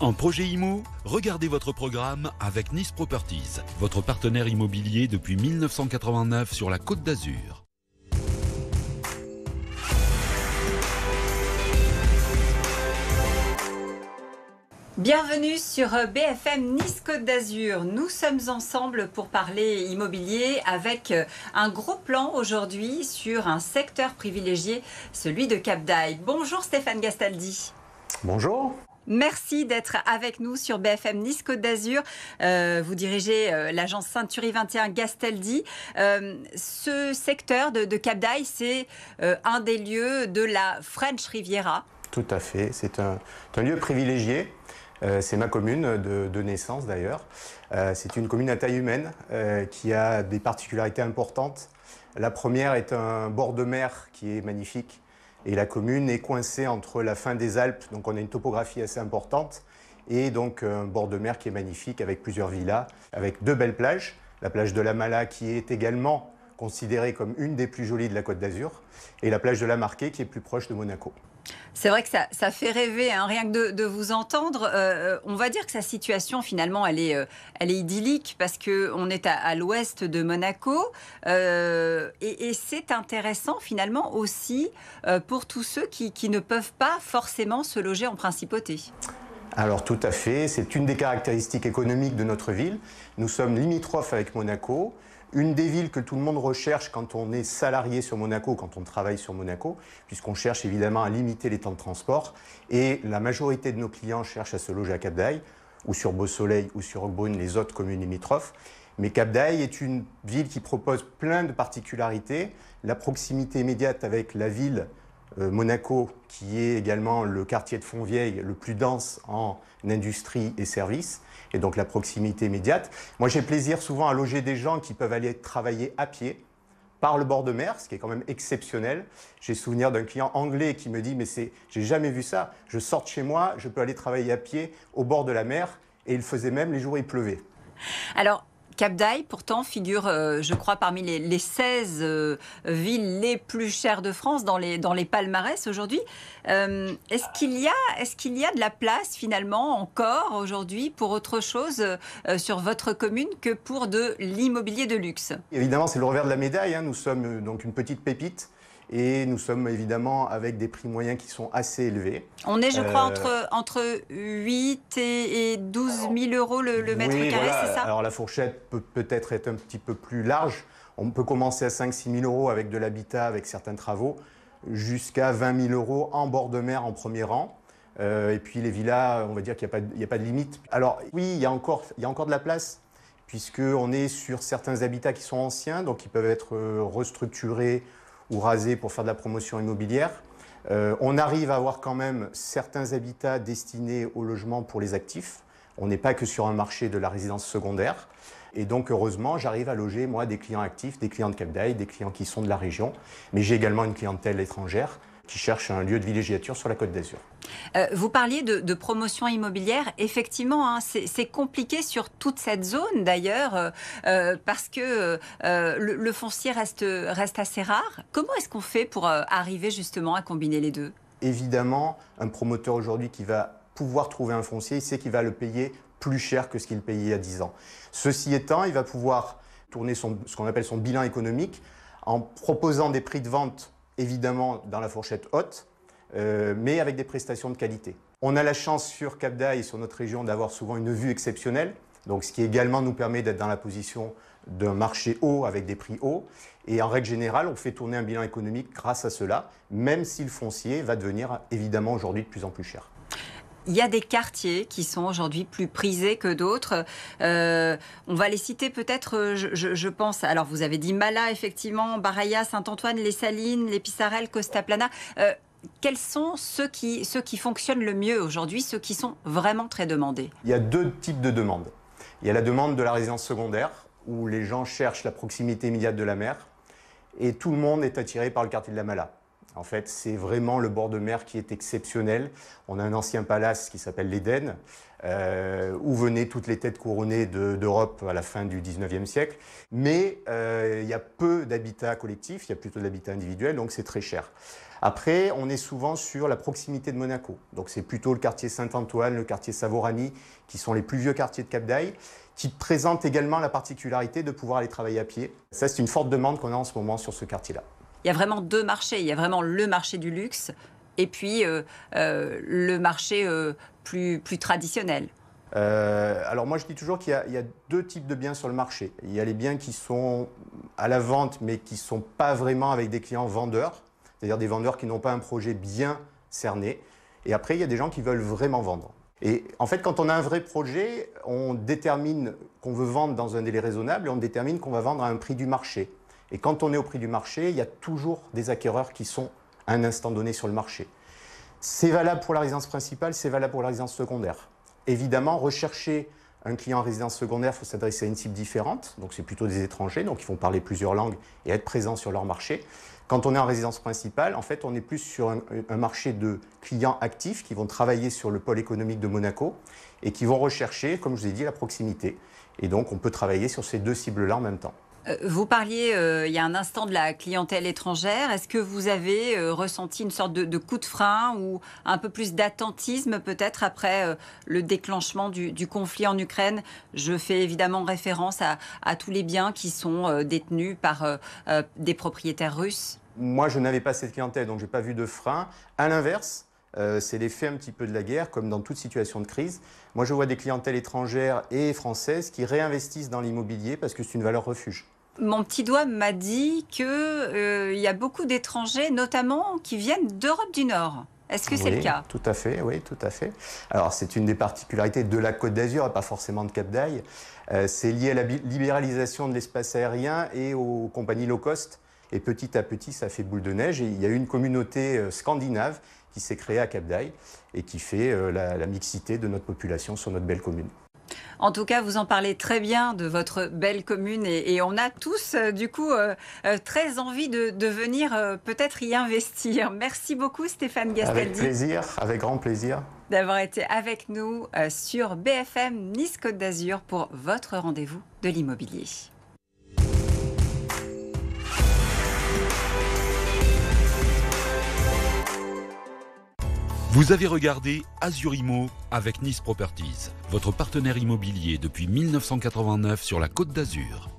En projet IMO, regardez votre programme avec Nice Properties, votre partenaire immobilier depuis 1989 sur la Côte d'Azur. Bienvenue sur BFM Nice Côte d'Azur. Nous sommes ensemble pour parler immobilier avec un gros plan aujourd'hui sur un secteur privilégié, celui de Cap d'Aille. Bonjour Stéphane Gastaldi. Bonjour. Merci d'être avec nous sur BFM Nice Côte d'Azur. Vous dirigez l'agence Century 21 Gastaldi. Ce secteur de Cap d'Aille, c'est un des lieux de la French Riviera. Tout à fait. C'est un lieu privilégié. C'est ma commune de naissance d'ailleurs. C'est une commune à taille humaine qui a des particularités importantes. La première est un bord de mer qui est magnifique. Et la commune est coincée entre la fin des Alpes, donc on a une topographie assez importante, et donc un bord de mer qui est magnifique avec plusieurs villas, avec deux belles plages. La plage de la Mala qui est également considérée comme une des plus jolies de la Côte d'Azur, et la plage de la Marquée qui est plus proche de Monaco. C'est vrai que ça fait rêver, hein, rien que de vous entendre. On va dire que sa situation, finalement, elle est idyllique parce qu'on est à l'ouest de Monaco. Et c'est intéressant, finalement, aussi pour tous ceux qui ne peuvent pas forcément se loger en principauté. Alors tout à fait, c'est une des caractéristiques économiques de notre ville. Nous sommes limitrophes avec Monaco. Une des villes que tout le monde recherche quand on est salarié sur Monaco, quand on travaille sur Monaco, puisqu'on cherche évidemment à limiter les temps de transport. Et la majorité de nos clients cherchent à se loger à Cap d'Aille, ou sur Beau-Soleil, ou sur Roquebrune, les autres communes limitrophes. Mais Cap d'Aille est une ville qui propose plein de particularités. La proximité immédiate avec la ville Monaco, qui est également le quartier de Fontvieille le plus dense en industrie et services, et donc la proximité immédiate. Moi, j'ai plaisir souvent à loger des gens qui peuvent aller travailler à pied par le bord de mer, ce qui est quand même exceptionnel. J'ai souvenir d'un client anglais qui me dit « mais j'ai jamais vu ça, je sors de chez moi, je peux aller travailler à pied au bord de la mer », et il faisait même les jours où il pleuvait. Alors, Cap d'Aille, pourtant, figure, je crois, parmi les 16 villes les plus chères de France dans les palmarès aujourd'hui. Est-ce qu'il y a de la place, finalement, encore aujourd'hui, pour autre chose sur votre commune que pour de l'immobilier de luxe? Évidemment, c'est le revers de la médaille, hein. Nous sommes donc une petite pépite. Et nous sommes évidemment avec des prix moyens qui sont assez élevés. On est, je crois, entre 8 et 12 000 euros le mètre carré, voilà. C'est ça? Alors la fourchette peut peut-être être un petit peu plus large. On peut commencer à 5 000 à 6 000 euros avec de l'habitat, avec certains travaux, jusqu'à 20 000 euros en bord de mer en premier rang. Et puis les villas, on va dire qu'il n'y a pas de limite. Alors oui, il y a encore de la place, puisqu'on est sur certains habitats qui sont anciens, donc qui peuvent être restructurés ou rasés pour faire de la promotion immobilière. On arrive à avoir quand même certains habitats destinés au logement pour les actifs. On n'est pas que sur un marché de la résidence secondaire. Et donc, heureusement, j'arrive à loger, moi, des clients actifs, des clients de Cap d'Aille, des clients qui sont de la région. Mais j'ai également une clientèle étrangère qui cherche un lieu de villégiature sur la Côte d'Azur. Vous parliez de promotion immobilière. Effectivement, hein, c'est compliqué sur toute cette zone d'ailleurs, parce que le foncier reste assez rare. Comment est-ce qu'on fait pour arriver justement à combiner les deux? Évidemment, un promoteur aujourd'hui qui va pouvoir trouver un foncier, il sait qu'il va le payer plus cher que ce qu'il payait il y a 10 ans. Ceci étant, il va pouvoir tourner ce qu'on appelle son bilan économique en proposant des prix de vente évidemment dans la fourchette haute, mais avec des prestations de qualité. On a la chance sur Cap d'Aille et sur notre région d'avoir souvent une vue exceptionnelle, donc ce qui également nous permet d'être dans la position d'un marché haut avec des prix hauts. Et en règle générale, on fait tourner un bilan économique grâce à cela, même si le foncier va devenir évidemment aujourd'hui de plus en plus cher. Il y a des quartiers qui sont aujourd'hui plus prisés que d'autres. On va les citer peut-être, je pense. Alors, vous avez dit Mala, effectivement, Baraya, Saint-Antoine, Les Salines, Les Pissarelles, Costa Plana. Quels sont ceux qui fonctionnent le mieux aujourd'hui, ceux qui sont vraiment très demandés? Il y a deux types de demandes. Il y a la demande de la résidence secondaire, où les gens cherchent la proximité immédiate de la mer, et tout le monde est attiré par le quartier de la Mala. En fait, c'est vraiment le bord de mer qui est exceptionnel. On a un ancien palace qui s'appelle l'Éden, où venaient toutes les têtes couronnées d'Europe à la fin du 19e siècle. Mais il y a peu d'habitat collectif, il y a plutôt d'habitat individuel, donc c'est très cher. Après, on est souvent sur la proximité de Monaco. Donc c'est plutôt le quartier Saint-Antoine, le quartier Savorani, qui sont les plus vieux quartiers de Cap d'Aille, qui présentent également la particularité de pouvoir aller travailler à pied. Ça, c'est une forte demande qu'on a en ce moment sur ce quartier-là. Il y a vraiment deux marchés. Il y a vraiment le marché du luxe et puis le marché plus traditionnel. Alors moi je dis toujours qu'il y a deux types de biens sur le marché. Il y a les biens qui sont à la vente mais qui ne sont pas vraiment avec des clients vendeurs, c'est-à-dire des vendeurs qui n'ont pas un projet bien cerné. Et après il y a des gens qui veulent vraiment vendre. Et en fait quand on a un vrai projet, on détermine qu'on veut vendre dans un délai raisonnable et on détermine qu'on va vendre à un prix du marché. Et quand on est au prix du marché, il y a toujours des acquéreurs qui sont à un instant donné sur le marché. C'est valable pour la résidence principale, c'est valable pour la résidence secondaire. Évidemment, rechercher un client en résidence secondaire, il faut s'adresser à une cible différente. Donc, c'est plutôt des étrangers, donc ils vont parler plusieurs langues et être présents sur leur marché. Quand on est en résidence principale, en fait, on est plus sur un marché de clients actifs qui vont travailler sur le pôle économique de Monaco et qui vont rechercher, comme je vous ai dit, la proximité. Et donc, on peut travailler sur ces deux cibles-là en même temps. Vous parliez il y a un instant de la clientèle étrangère. Est-ce que vous avez ressenti une sorte de coup de frein ou un peu plus d'attentisme peut-être après le déclenchement du conflit en Ukraine? Je fais évidemment référence à tous les biens qui sont détenus par des propriétaires russes. Moi, je n'avais pas cette clientèle, donc je n'ai pas vu de frein. À l'inverse, c'est l'effet un petit peu de la guerre, comme dans toute situation de crise. Moi, je vois des clientèles étrangères et françaises qui réinvestissent dans l'immobilier parce que c'est une valeur refuge. Mon petit doigt m'a dit qu'il y a beaucoup d'étrangers, notamment qui viennent d'Europe du Nord. Est-ce que c'est le cas? Tout à fait, oui, tout à fait. Alors, c'est une des particularités de la Côte d'Azur, et pas forcément de Cap d'Aille. C'est lié à la libéralisation de l'espace aérien et aux compagnies low cost. Et petit à petit, ça fait boule de neige. Et il y a eu une communauté scandinave qui s'est créée à Cap d'Aille et qui fait la mixité de notre population sur notre belle commune. En tout cas, vous en parlez très bien de votre belle commune et on a tous, du coup, très envie de venir peut-être y investir. Merci beaucoup, Stéphane Gastaldi. Avec plaisir, avec grand plaisir. D'avoir été avec nous sur BFM Nice Côte d'Azur pour votre rendez-vous de l'immobilier. Vous avez regardé Azur Immo avec Nice Properties, votre partenaire immobilier depuis 1989 sur la Côte d'Azur.